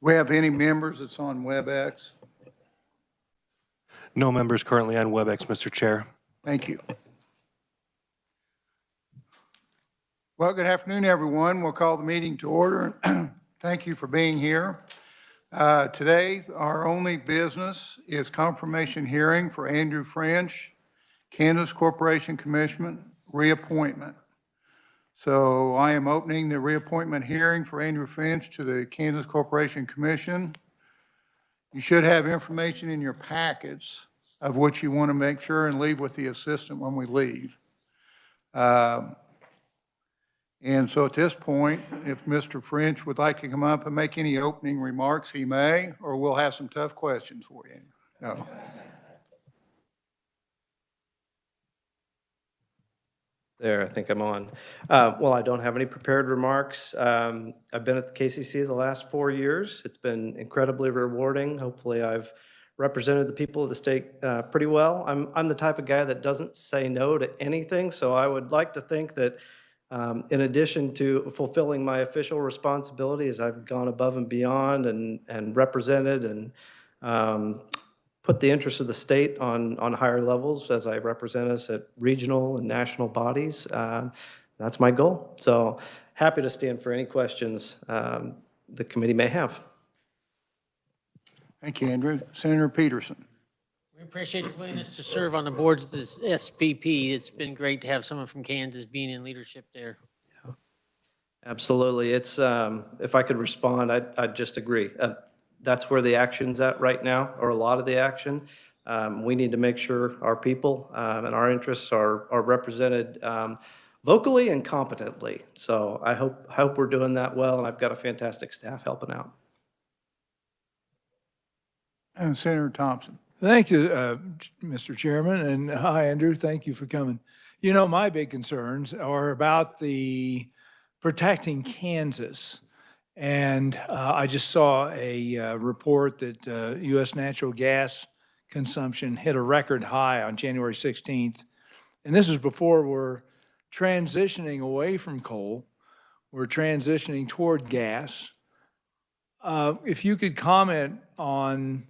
we have any members that's on WebEx? No members currently on WebEx, Mr. Chair. Thank you. Well, good afternoon, everyone. We'll call the meeting to order. Thank you for being here. Today, our only business is confirmation hearing for Andrew French, Kansas Corporation Commission reappointment. So I am opening the reappointment hearing for Andrew French to the Kansas Corporation Commission. You should have information in your packets of what you want to make sure and leave with the assistant when we leave. And so at this point, if Mr. French would like to come up and make any opening remarks, he may, or we'll have some tough questions for you. No. There, I think I'm on. Well, I don't have any prepared remarks. I've been at the KCC the last 4 years. It's been incredibly rewarding. Hopefully, I've represented the people of the state pretty well. I'm the type of guy that doesn't say no to anything, so I would like to think that in addition to fulfilling my official responsibilities, I've gone above and beyond and represented and put the interests of the state on higher levels as I represent us at regional and national bodies. That's my goal. So happy to stand for any questions the committee may have. Thank you, Andrew. Senator Peterson. We appreciate your willingness to serve on the boards of this SVP. It's been great to have someone from Kansas being in leadership there. Absolutely. It's if I could respond, I'd just agree. That's where the action's at right now, or a lot of the action. We need to make sure our people and our interests are represented vocally and competently. So I hope we're doing that well, and I've got a fantastic staff helping out. And Senator Thompson. Thank you, Mr. Chairman, and hi, Andrew. Thank you for coming. You know, my big concerns are about the protecting Kansas. And I just saw a report that U.S. natural gas consumption hit a record high on January 16th. And this is before we're transitioning away from coal. We're transitioning toward gas. If you could comment on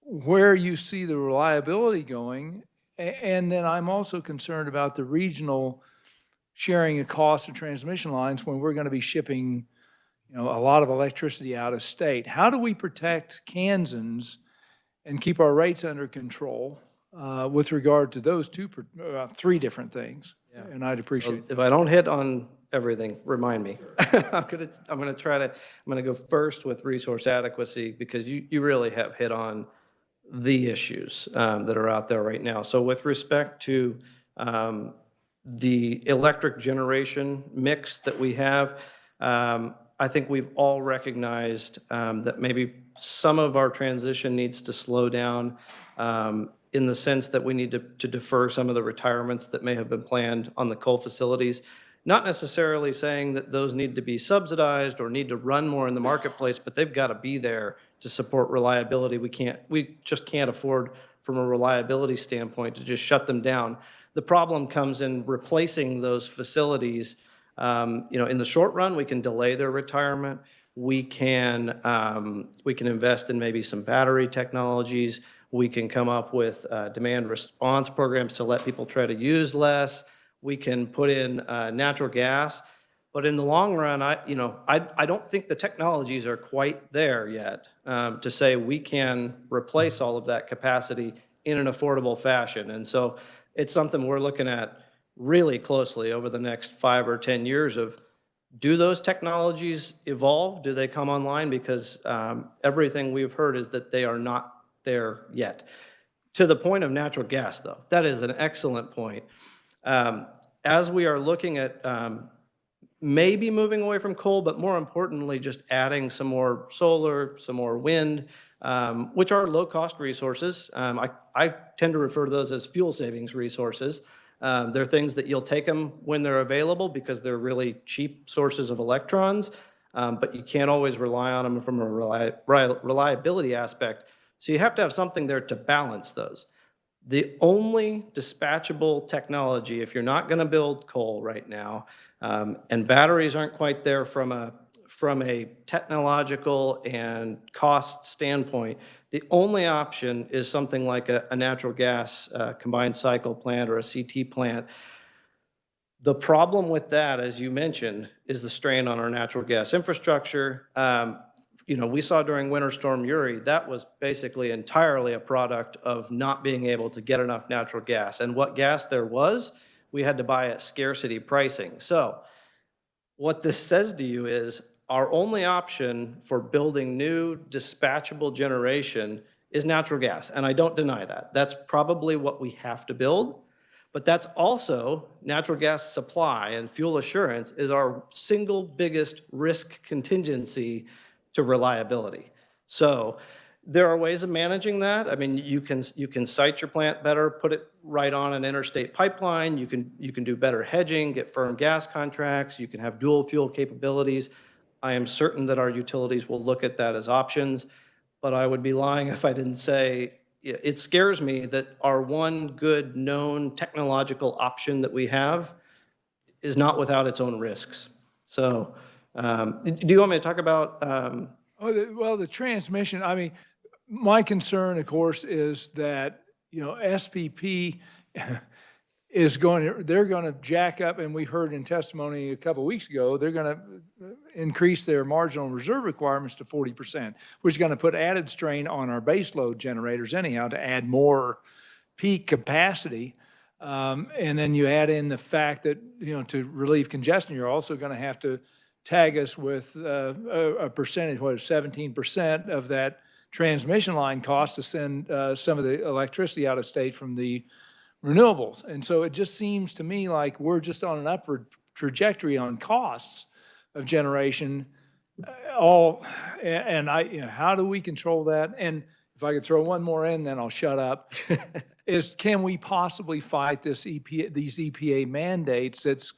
where you see the reliability going, and then I'm also concerned about the regional sharing of costs of transmission lines when we're going to be shipping, you know, a lot of electricity out of state. How do we protect Kansans and keep our rates under control with regard to those three different things? Yeah. And I'd appreciate it. If I don't hit on everything, remind me. I'm gonna go first with resource adequacy, because you really have hit on the issues that are out there right now. So with respect to the electric generation mix that we have, I think we've all recognized that maybe some of our transition needs to slow down in the sense that we need to defer some of the retirements that may have been planned on the coal facilities. Not necessarily saying that those need to be subsidized or need to run more in the marketplace, but they've got to be there to support reliability. We just can't afford, from a reliability standpoint, to just shut them down. The problem comes in replacing those facilities. You know, in the short run, we can delay their retirement. We can invest in maybe some battery technologies. We can come up with demand response programs to let people try to use less. We can put in natural gas. But in the long run, I don't think the technologies are quite there yet to say we can replace all of that capacity in an affordable fashion. And so it's something we're looking at really closely over the next 5 or 10 years of, do those technologies evolve? Do they come online? Because everything we've heard is that they are not there yet. To the point of natural gas, though, that is an excellent point. As we are looking at maybe moving away from coal, but more importantly, just adding some more solar, some more wind, which are low-cost resources. I tend to refer to those as fuel savings resources. They're things that you'll take them when they're available because they're really cheap sources of electrons, but you can't always rely on them from a reliability aspect. So you have to have something there to balance those. The only dispatchable technology, if you're not going to build coal right now, and batteries aren't quite there from from a technological and cost standpoint, the only option is something like a natural gas combined cycle plant or a CT plant. The problem with that, as you mentioned, is the strain on our natural gas infrastructure. We saw during Winter Storm Uri, that was basically entirely a product of not being able to get enough natural gas. And what gas there was, we had to buy at scarcity pricing. So what this says to you is our only option for building new dispatchable generation is natural gas. And I don't deny that. That's probably what we have to build. But that's also natural gas supply, and fuel assurance is our single biggest risk contingency to reliability. So there are ways of managing that. I mean, you can site your plant better, put it right on an interstate pipeline. You can do better hedging, get firm gas contracts. You can have dual fuel capabilities. I am certain that our utilities will look at that as options, but I would be lying if I didn't say it scares me that our one good known technological option that we have is not without its own risks. So do you want me to talk about? Well, the transmission, I mean, my concern, of course, is that, SPP they're going to jack up, and we heard in testimony a couple of weeks ago, they're going to increase their marginal reserve requirements to 40%, which is going to put added strain on our base load generators anyhow to add more peak capacity. And then you add in the fact that, to relieve congestion, you're also going to have to tag us with a percentage, 17% of that transmission line cost to send some of the electricity out of state from the renewables. And so it just seems to me like we're just on an upward trajectory on costs of generation. How do we control that? And if I could throw one more in, then I'll shut up. Can we possibly fight these EPA mandates that's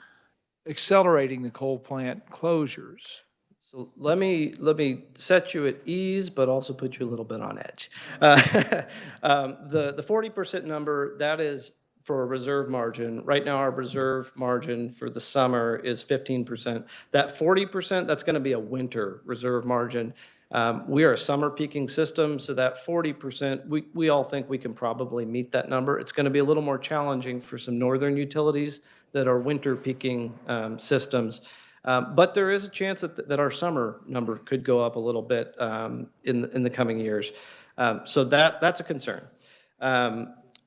accelerating the coal plant closures? So let me set you at ease, but also put you a little bit on edge. The 40% number, that is for a reserve margin. Right now, our reserve margin for the summer is 15%. That 40%, that's going to be a winter reserve margin. We are a summer peaking system, so that 40%, we all think we can probably meet that number. It's going to be a little more challenging for some northern utilities that are winter peaking systems. But there is a chance that our summer number could go up a little bit in the coming years. So that's a concern.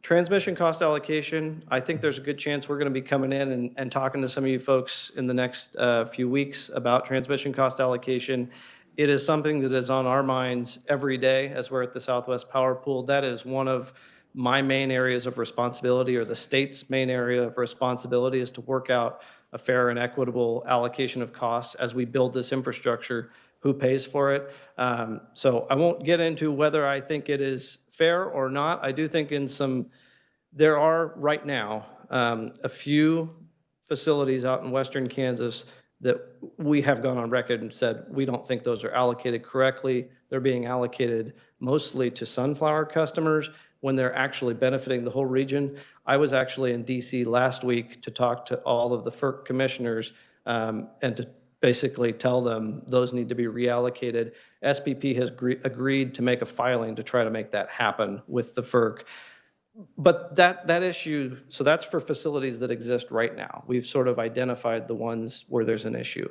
Transmission cost allocation, I think there's a good chance we're going to be coming in and talking to some of you folks in the next few weeks about transmission cost allocation. It is something that is on our minds every day as we're at the Southwest Power Pool. That is one of my main areas of responsibility, or the state's main area of responsibility, is to work out a fair and equitable allocation of costs as we build this infrastructure. Who pays for it? So I won't get into whether I think it is fair or not. I do think there are right now a few facilities out in western Kansas that we have gone on record and said we don't think those are allocated correctly. They're being allocated mostly to sunflower customers when they're actually benefiting the whole region. I was actually in DC last week to talk to all of the FERC commissioners and to basically tell them those need to be reallocated. SPP has agreed to make a filing to try to make that happen with the FERC. But that issue, so that's for facilities that exist right now. We've sort of identified the ones where there's an issue.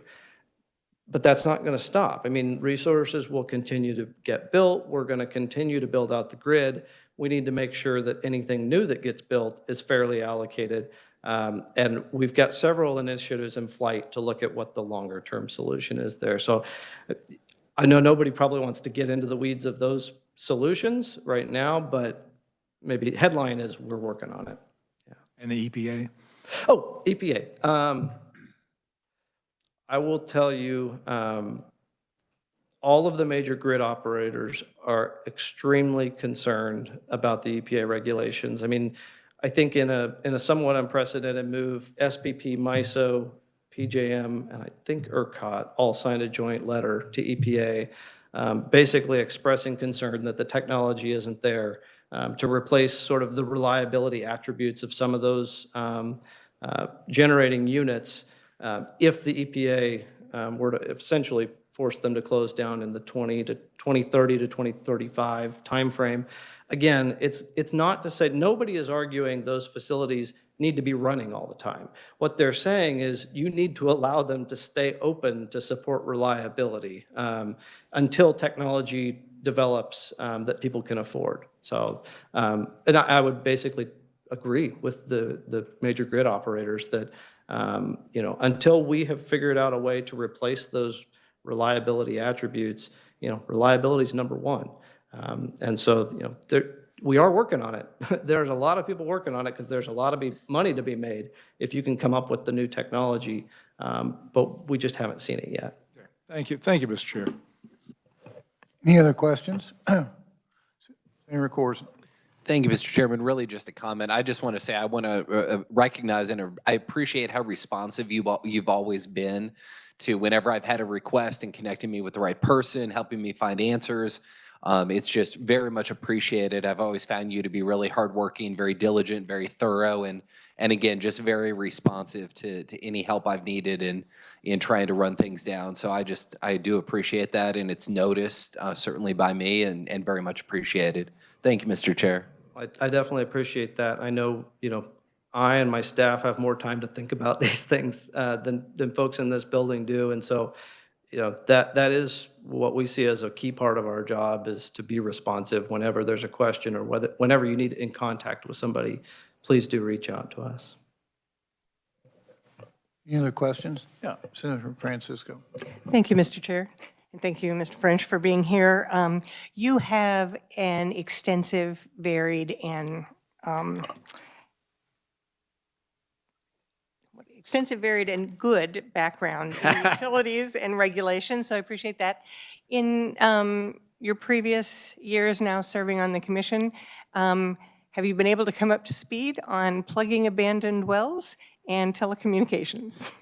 But that's not going to stop. I mean, resources will continue to get built. We're going to continue to build out the grid. We need to make sure that anything new that gets built is fairly allocated. And we've got several initiatives in flight to look at what the longer term solution is there. So I know nobody probably wants to get into the weeds of those solutions right now, but maybe headline is we're working on it. Yeah. And the EPA? Oh, EPA. I will tell you, all of the major grid operators are extremely concerned about the EPA regulations. I mean, I think in a somewhat unprecedented move, SPP, MISO, PJM, and I think ERCOT all signed a joint letter to EPA, basically expressing concern that the technology isn't there to replace sort of the reliability attributes of some of those generating units if the EPA were to essentially force them to close down in the 2030 to 2035 timeframe. Again, it's not to say, nobody is arguing those facilities need to be running all the time. What they're saying is you need to allow them to stay open to support reliability until technology develops that people can afford. So, and I would basically agree with the major grid operators that, you know, until we have figured out a way to replace those reliability attributes, you know, reliability is number one. And so, you know, we are working on it. There's a lot of people working on it because there's a lot of money to be made if you can come up with the new technology, but we just haven't seen it yet. Thank you. Thank you, Mr. Chair. Any other questions? Senator Corson. Thank you, Mr. Chairman. Really just a comment. I just want to say I want to recognize and I appreciate how responsive you've always been to whenever I've had a request and connecting me with the right person, helping me find answers. It's just very much appreciated. I've always found you to be really hardworking, very diligent, very thorough, and again, just very responsive to any help I've needed in trying to run things down. So I do appreciate that, and it's noticed certainly by me and very much appreciated. Thank you, Mr. Chair. I definitely appreciate that. I know, you know, I and my staff have more time to think about these things than folks in this building do. And so, you know, that is what we see as a key part of our job, is to be responsive whenever there's a question or whenever you need in contact with somebody, please do reach out to us. Any other questions? Yeah, Senator Francisco. Thank you, Mr. Chair. And thank you, Mr. French, for being here. You have an extensive, varied, and good background in utilities and regulations, so I appreciate that. In your previous years now serving on the commission, have you been able to come up to speed on plugging abandoned wells and telecommunications?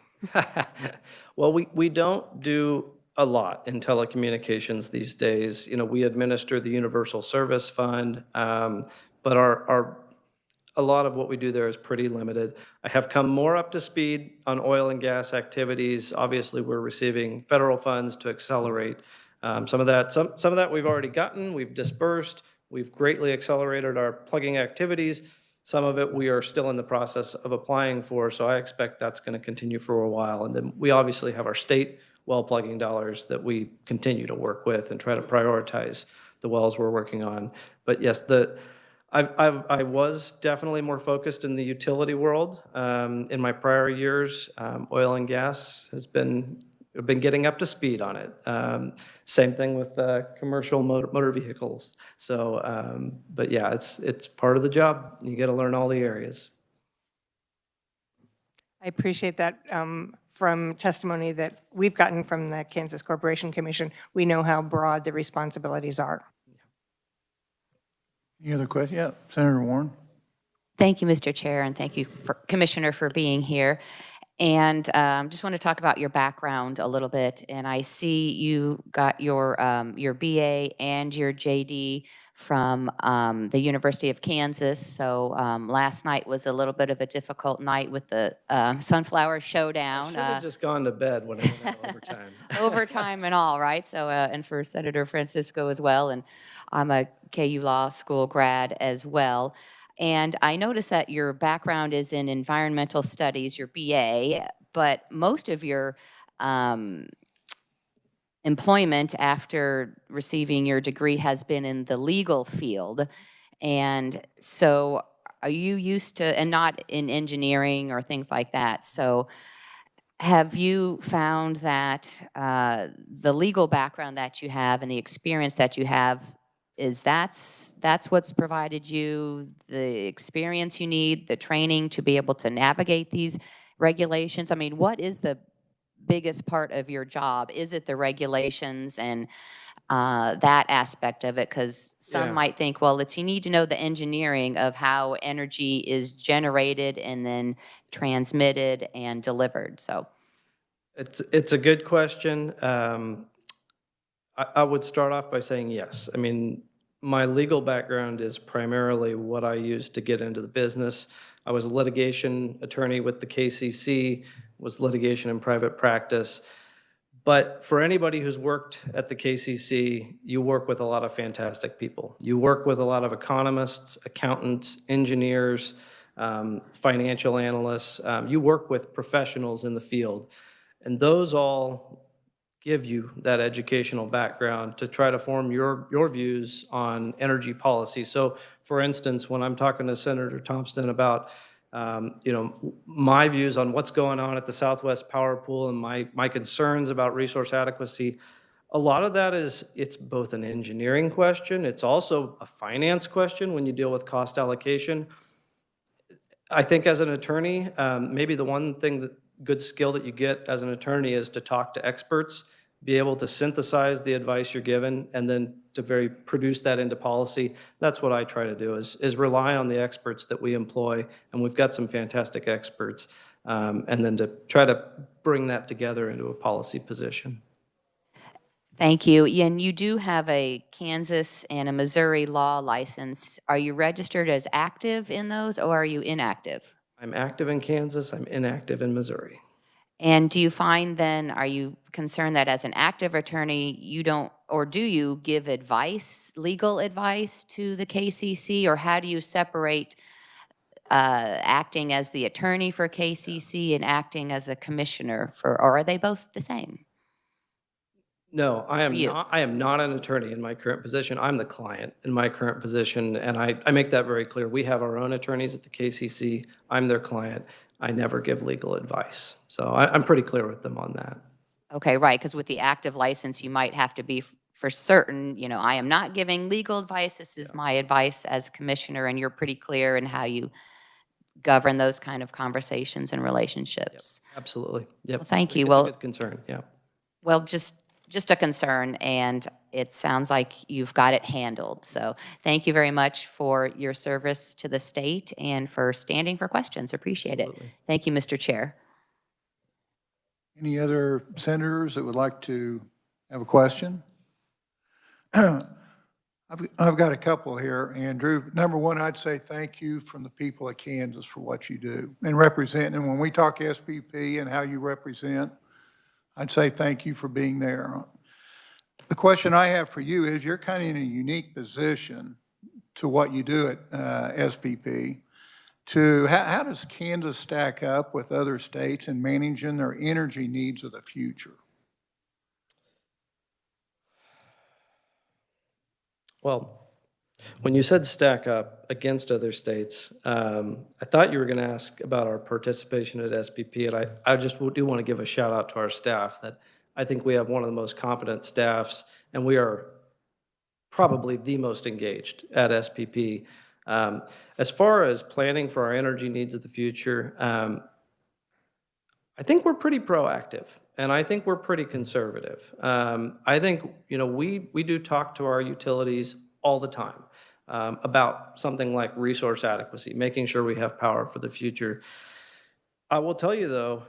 Well, we don't do a lot in telecommunications these days. You know, we administer the Universal Service Fund, but a lot of what we do there is pretty limited. I have come more up to speed on oil and gas activities. Obviously, we're receiving federal funds to accelerate some of that. Some of that we've already gotten, we've dispersed. We've greatly accelerated our plugging activities. Some of it we are still in the process of applying for, so I expect that's going to continue for a while. And then we obviously have our state well plugging dollars that we continue to work with and try to prioritize the wells we're working on. But yes, I was definitely more focused in the utility world. In my prior years, oil and gas has been getting up to speed on it. Same thing with commercial motor vehicles. So, but yeah, it's part of the job. You got to learn all the areas. I appreciate that. From testimony that we've gotten from the Kansas Corporation Commission, we know how broad the responsibilities are. Any other questions? Yeah, Senator Warren. Thank you, Mr. Chair, and thank you, Commissioner, for being here. And just want to talk about your background a little bit. And I see you got your BA and your JD from the University of Kansas. So last night was a little bit of a difficult night with the Sunflower Showdown. I should have just gone to bed when I went overtime. Overtime and all, right? So, and for Senator Francisco as well. And I'm a KU Law School grad as well. And I noticed that your background is in environmental studies, your BA, but most of your employment after receiving your degree has been in the legal field. And so are you used to, and not in engineering or things like that. So have you found that the legal background that you have and the experience that you have, that's what's provided you the experience you need, the training to be able to navigate these regulations? I mean, what is the biggest part of your job? Is it the regulations and that aspect of it? Because some might think, well, you need to know the engineering of how energy is generated and then transmitted and delivered. So it's a good question. I would start off by saying yes. I mean, my legal background is primarily what I used to get into the business. I was a litigation attorney with the KCC, was litigation in private practice. But for anybody who's worked at the KCC, you work with a lot of fantastic people. You work with a lot of economists, accountants, engineers, financial analysts. You work with professionals in the field. And those all give you that educational background to try to form your views on energy policy. So for instance, when I'm talking to Senator Thompson about my views on what's going on at the Southwest Power Pool and my concerns about resource adequacy, a lot of that is, it's both an engineering question, it's also a finance question when you deal with cost allocation. I think as an attorney, maybe the one thing good skill that you get as an attorney is to talk to experts, be able to synthesize the advice you're given, and then to produce that into policy. That's what I try to do, is rely on the experts that we employ, and we've got some fantastic experts, and then to try to bring that together into a policy position. Thank you. Yeah, and you do have a Kansas and a Missouri law license. Are you registered as active in those, or are you inactive? I'm active in Kansas, I'm inactive in Missouri. And do you find then, are you concerned that as an active attorney, you don't, or do you give advice, legal advice to the KCC, or how do you separate acting as the attorney for KCC and acting as a commissioner for, or are they both the same? No, I am you. not. I am not an attorney in my current position. I'm the client in my current position, and I make that very clear. We have our own attorneys at the KCC. I'm their client. I never give legal advice. So I'm pretty clear with them on that. Okay, right, because with the active license, you might have to be for certain, I am not giving legal advice. This is my advice as commissioner, and you're pretty clear in how you govern those kind of conversations and relationships. Yep, absolutely. Yep. Well, thank you. It's Well, a good concern. Yeah. Well, just a concern, and it sounds like you've got it handled. So thank you very much for your service to the state and for standing for questions. Appreciate Absolutely. it. Thank you, Mr. Chair. Any other senators that would like to have a question? I've got a couple here, Andrew. Number one, I'd say thank you from the people of Kansas for what you do and representing. And when we talk SPP and how you represent, I'd say thank you for being there. The question I have for you is, you're kind of in a unique position to what you do at SPP. How does Kansas stack up with other states in managing their energy needs of the future? Well, when you said stack up against other states, I thought you were going to ask about our participation at SPP, and I just do want to give a shout out to our staff. That I think we have one of the most competent staffs, and we are probably the most engaged at SPP. As far as planning for our energy needs of the future, I think we're pretty proactive, and I think we're pretty conservative. I think, we do talk to our utilities all the time about something like resource adequacy, making sure we have power for the future. I will tell you, though,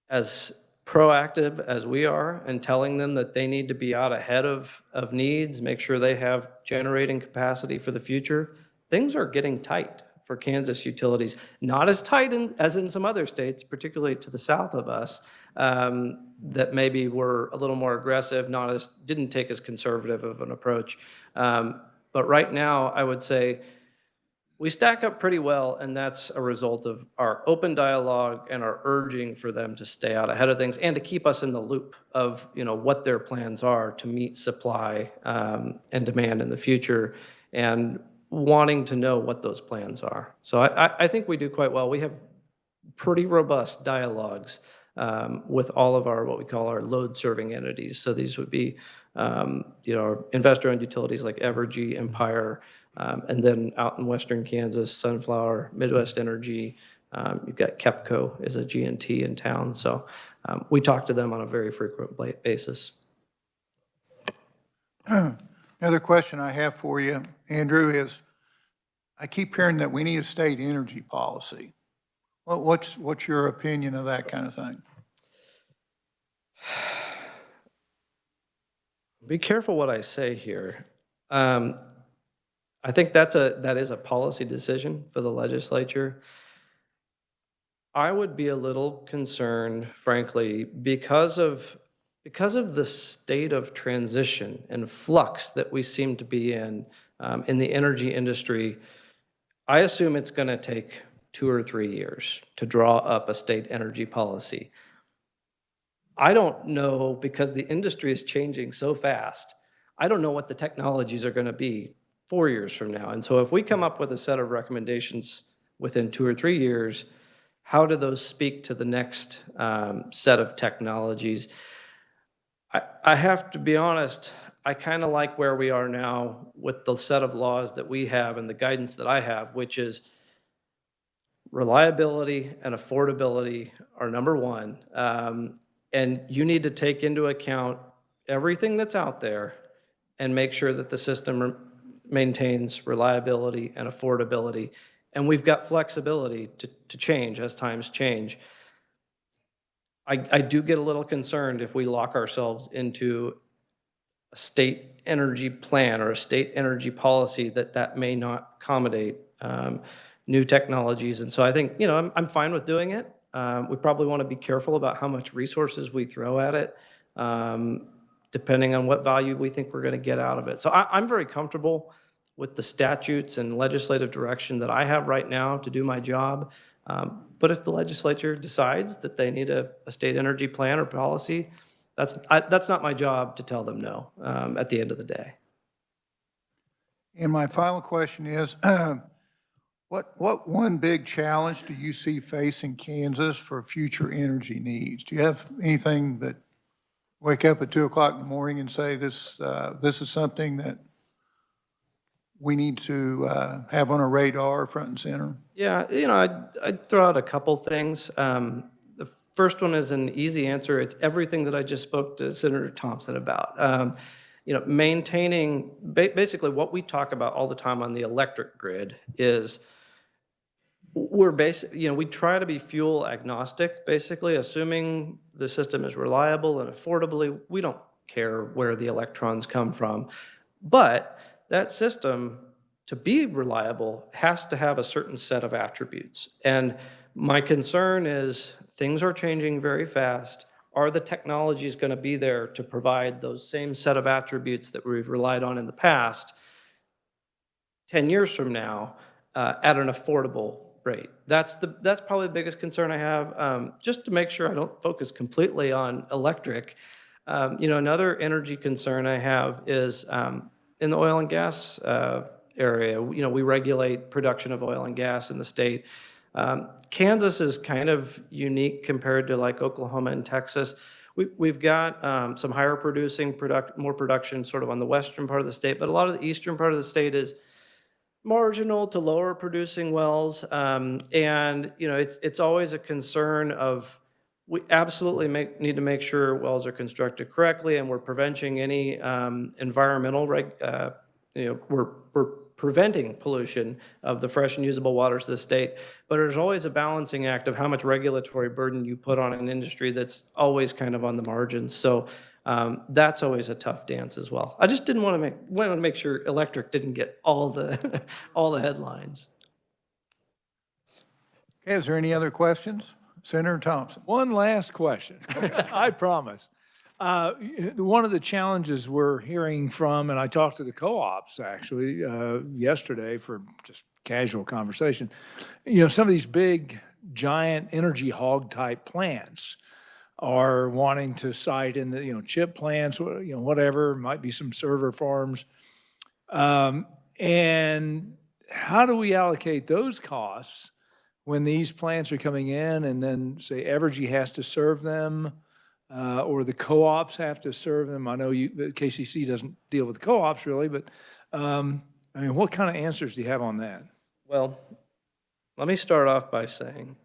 as proactive as we are and telling them that they need to be out ahead of needs, make sure they have generating capacity for the future, things are getting tight for Kansas utilities. Not as tight as in some other states, particularly to the south of us, that maybe were a little more aggressive, didn't take as conservative of an approach. But right now, I would say we stack up pretty well, and that's a result of our open dialogue and our urging for them to stay out ahead of things and to keep us in the loop of what their plans are to meet supply and demand in the future, and wanting to know what those plans are. So I think we do quite well. We have pretty robust dialogues with all of our, what we call our load-serving entities. So these would be, our investor-owned utilities like Evergy, Empire, and then out in western Kansas, Sunflower, Midwest Energy. You've got KEPCO is a G&T in town. So we talk to them on a very frequent basis. Another question I have for you, Andrew, is I keep hearing that we need a state energy policy. What's your opinion of that kind of thing? Be careful what I say here. I think that is a policy decision for the legislature. I would be a little concerned, frankly, because of the state of transition and flux that we seem to be in the energy industry. I assume it's going to take 2 or 3 years to draw up a state energy policy. I don't know, because the industry is changing so fast, I don't know what the technologies are going to be 4 years from now. And so if we come up with a set of recommendations within 2 or 3 years, how do those speak to the next set of technologies? I have to be honest, I kind of like where we are now with the set of laws that we have and the guidance that I have, which is reliability and affordability are number one. And you need to take into account everything that's out there and make sure that the system maintains reliability and affordability. And we've got flexibility to change as times change. I do get a little concerned if we lock ourselves into a state energy plan or a state energy policy that may not accommodate new technologies. And so I think, I'm fine with doing it. We probably want to be careful about how much resources we throw at it, depending on what value we think we're going to get out of it. So I'm very comfortable with the statutes and legislative direction that I have right now to do my job. But if the legislature decides that they need a state energy plan or policy, that's not my job to tell them no at the end of the day. And my final question is, what one big challenge do you see facing Kansas for future energy needs? Do you have anything that wake up at 2 o'clock in the morning and say this is something that we need to have on our radar front and center? Yeah, I'd throw out a couple things. The first one is an easy answer. It's everything that I just spoke to Senator Thompson about. Maintaining, basically what we talk about all the time on the electric grid is we try to be fuel agnostic, basically, assuming the system is reliable and affordably. We don't care where the electrons come from. But that system, to be reliable, has to have a certain set of attributes. And my concern is things are changing very fast. Are the technologies going to be there to provide those same set of attributes that we've relied on in the past 10 years from now at an affordable rate? That's probably the biggest concern I have, just to make sure I don't focus completely on electric. Another energy concern I have is in the oil and gas area. We regulate production of oil and gas in the state. Kansas is kind of unique compared to like Oklahoma and Texas. We've got some higher producing more production sort of on the western part of the state, but a lot of the eastern part of the state is marginal to lower producing wells. It's always a concern of, we absolutely need to make sure wells are constructed correctly, and we're preventing any environmental, we're preventing pollution of the fresh and usable waters of the state. But there's always a balancing act of how much regulatory burden you put on an industry that's always kind of on the margins. So that's always a tough dance as well. I just didn't want to make sure electric didn't get all the all the headlines. Okay, is there any other questions? Senator Thompson. One last question, I promise. One of the challenges we're hearing from, and I talked to the co-ops actually yesterday for just casual conversation, some of these big, giant energy hog type plants are wanting to site in the, chip plants, whatever, might be some server farms. And how do we allocate those costs when these plants are coming in and then say Evergy has to serve them or the co-ops have to serve them? I know the KCC doesn't deal with the co-ops really, but what kind of answers do you have on that? Well, let me start off by saying,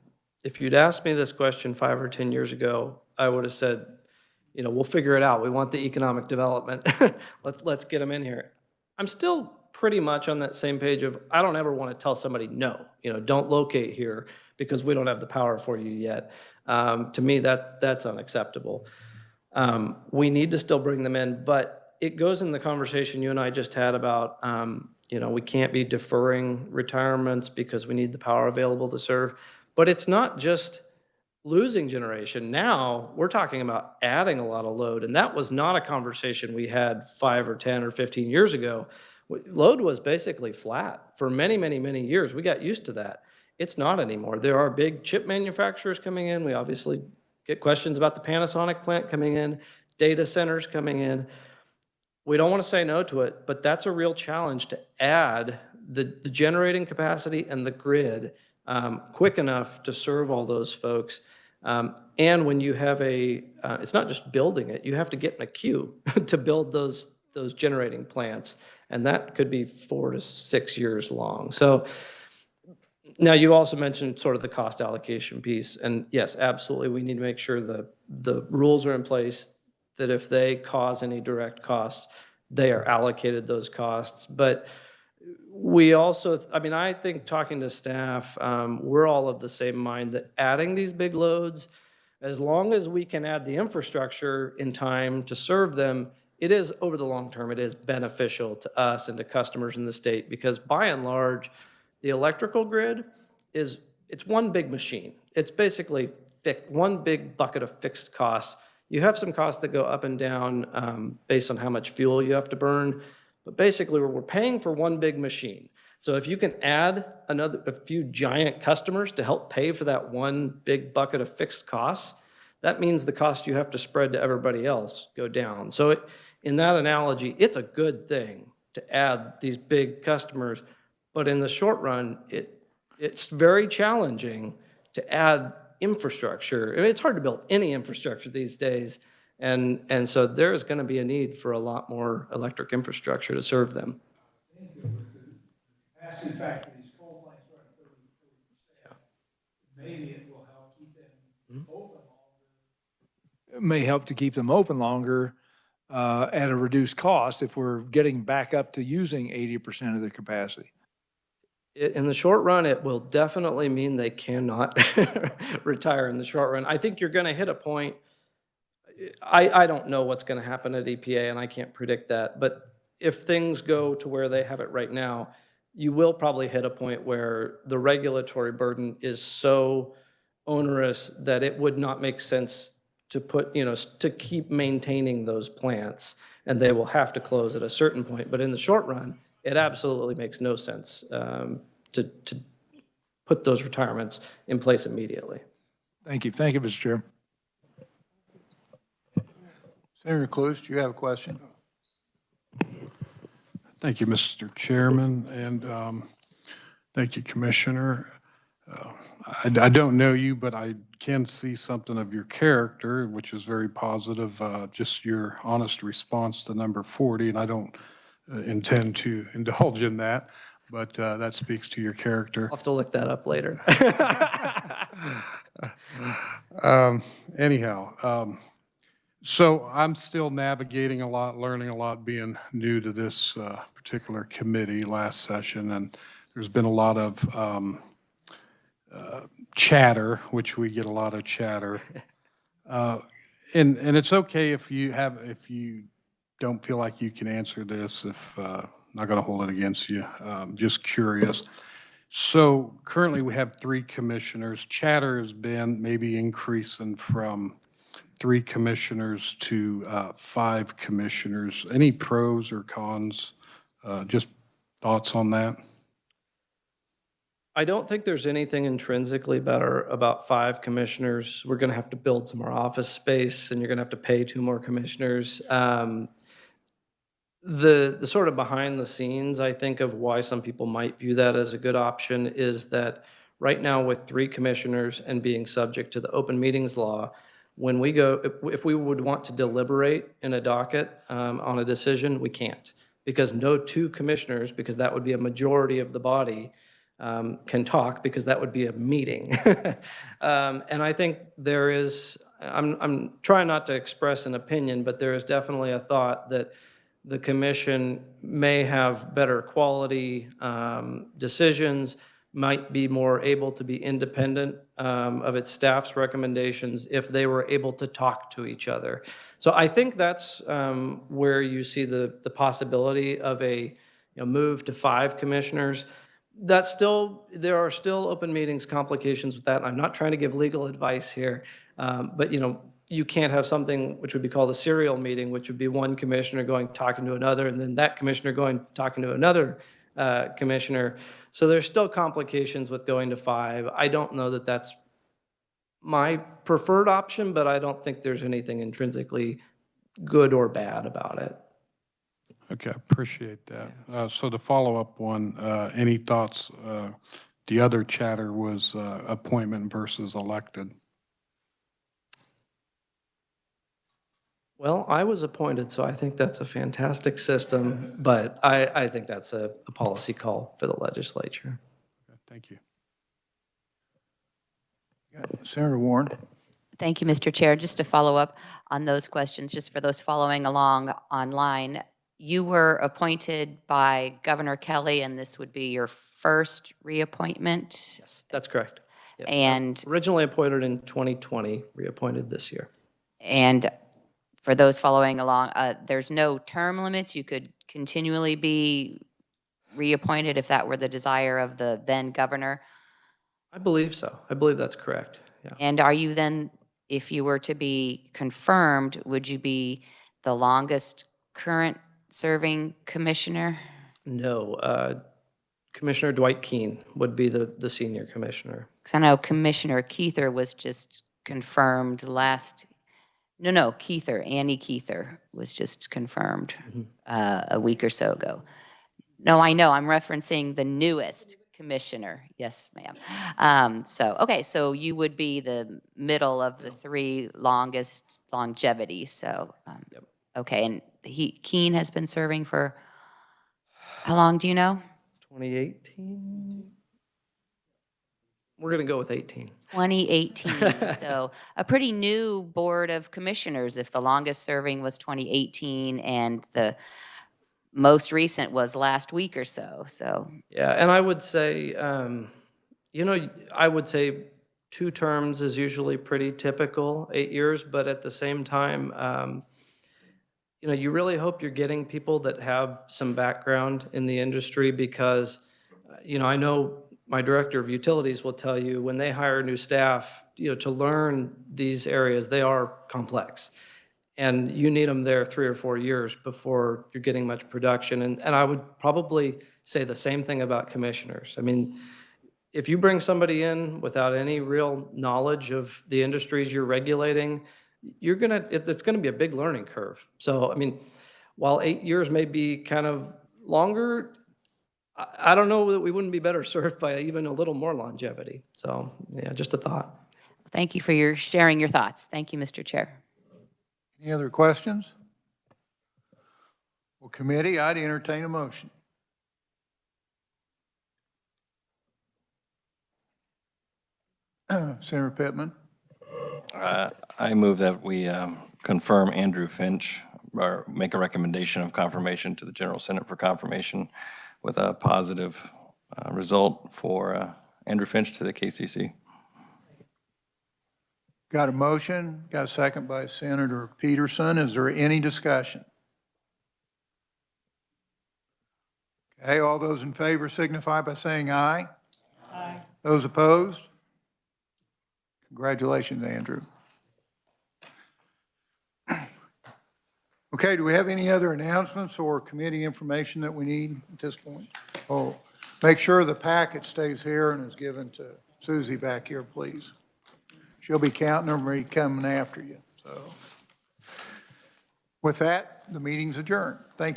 if you'd asked me this question 5 or 10 years ago, I would have said, we'll figure it out. We want the economic development. Let's get them in here. I'm still pretty much on that same page of, I don't ever want to tell somebody, no, don't locate here because we don't have the power for you yet. To me, that's unacceptable. We need to still bring them in, but it goes in the conversation you and I just had about, we can't be deferring retirements because we need the power available to serve. But it's not just losing generation. Now, we're talking about adding a lot of load, and that was not a conversation we had 5 or 10 or 15 years ago. Load was basically flat for many, many, many years. We got used to that. It's not anymore. There are big chip manufacturers coming in. We obviously get questions about the Panasonic plant coming in, data centers coming in. We don't want to say no to it, but that's a real challenge to add the generating capacity and the grid quick enough to serve all those folks. And when you have it's not just building it, you have to get in a queue to build those generating plants. And that could be 4 to 6 years long. So now you also mentioned sort of the cost allocation piece. And yes, absolutely, we need to make sure the rules are in place that if they cause any direct costs, they are allocated those costs. But we also, I mean, I think talking to staff, we're all of the same mind that adding these big loads, as long as we can add the infrastructure in time to serve them, it is, over the long term, it is beneficial to us and to customers in the state, because by and large, the electrical grid it's one big machine. It's basically one big bucket of fixed costs. You have some costs that go up and down based on how much fuel you have to burn, but basically we're paying for one big machine. So if you can add a few giant customers to help pay for that one big bucket of fixed costs, that means the cost you have to spread to everybody else go down. So in that analogy, it's a good thing to add these big customers, but in the short run, it's very challenging to add infrastructure. I mean, it's hard to build any infrastructure these days, and so there is going to be a need for a lot more electric infrastructure to serve them. Capacity factor, these coal plants are at 30%. Maybe it will help keep them open longer. It may help to keep them open longer at a reduced cost if we're getting back up to using 80% of the capacity. In the short run, it will definitely mean they cannot retire in the short run. I think you're going to hit a point. I don't know what's going to happen at EPA, and I can't predict that. But if things go to where they have it right now, you will probably hit a point where the regulatory burden is so onerous that it would not make sense to to keep maintaining those plants, and they will have to close at a certain point. But in the short run, it absolutely makes no sense to put those retirements in place immediately. Thank you. Thank you, Mr. Chair. Senator Cluse, do you have a question? Thank you, Mr. Chairman, and thank you, Commissioner. I don't know you, but I can see something of your character, which is very positive, just your honest response to number 40, and I don't intend to indulge in that, but that speaks to your character. I'll have to look that up later. Anyhow, so I'm still navigating a lot, learning a lot, being new to this particular committee last session, and there's been a lot of chatter, which we get a lot of chatter. And it's okay if you don't feel like you can answer this, if I'm not going to hold it against you. Just curious. So currently we have 3 commissioners. Chatter has been maybe increasing from 3 commissioners to 5 commissioners. Any pros or cons? Just thoughts on that? I don't think there's anything intrinsically better about 5 commissioners. We're going to have to build some more office space, and you're going to have to pay 2 more commissioners. The sort of behind the scenes, I think, of why some people might view that as a good option is that right now with 3 commissioners and being subject to the open meetings law, when we go, if we would want to deliberate in a docket on a decision, we can't, because no 2 commissioners, because that would be a majority of the body, can talk, because that would be a meeting. And I think there is, I'm trying not to express an opinion, but there is definitely a thought that the commission may have better quality decisions, might be more able to be independent of its staff's recommendations if they were able to talk to each other. So I think that's where you see the possibility of a move to 5 commissioners. That's still, there are still open meetings complications with that. I'm not trying to give legal advice here, but you can't have something which would be called a serial meeting, which would be one commissioner going, talking to another, and then that commissioner going, talking to another commissioner. So there's still complications with going to 5. I don't know that that's my preferred option, but I don't think there's anything intrinsically good or bad about it. Okay, appreciate that. So the follow-up one, any thoughts? The other chatter was appointment versus elected. Well, I was appointed, so I think that's a fantastic system, but I think that's a policy call for the legislature. Thank you. Senator Warren. Thank you, Mr. Chair. Just to follow up on those questions, just for those following along online, you were appointed by Governor Kelly, and this would be your first reappointment? Yes, that's correct. Yes. And Originally appointed in 2020, reappointed this year. And for those following along, there's no term limits. You could continually be reappointed if that were the desire of the then governor. I believe so. I believe that's correct. Yeah. And are you then, if you were to be confirmed, would you be the longest current serving commissioner? No, Commissioner Dwight Keene would be the senior commissioner. Because I know Commissioner Keither was just confirmed last, Annie Keither was just confirmed a week or so ago. No, I know, I'm referencing the newest commissioner. Yes, ma'am. So you would be the middle of the 3 longest longevity, so, Yep. Okay, and Keene has been serving for, how long do you know? 2018? We're going to go with 18. 2018, so a pretty new board of commissioners if the longest serving was 2018 and the most recent was last week or so, so. Yeah, and I would say, I would say 2 terms is usually pretty typical, 8 years, but at the same time, you really hope you're getting people that have some background in the industry because, I know my director of utilities will tell you when they hire new staff, to learn these areas, they are complex. And you need them there 3 or 4 years before you're getting much production. And I would probably say the same thing about commissioners. I mean, if you bring somebody in without any real knowledge of the industries you're regulating, it's gonna be a big learning curve. So, I mean, while 8 years may be kind of longer, I don't know that we wouldn't be better served by even a little more longevity. So, yeah, just a thought. Thank you for sharing your thoughts. Thank you, Mr. Chair. Any other questions? Well, committee, I'd entertain a motion. Senator Pittman. I move that we confirm Andrew Finch, or make a recommendation of confirmation to the General Senate for confirmation with a positive result for Andrew Finch to the KCC. Got a motion, got a second by Senator Peterson. Is there any discussion? Okay, all those in favor signify by saying aye. Aye. Those opposed? Congratulations, Andrew. Okay, do we have any other announcements or committee information that we need at this point? Oh, make sure the packet stays here and is given to Susie back here, please. She'll be counting everybody coming after you. So with that, the meeting's adjourned. Thank you.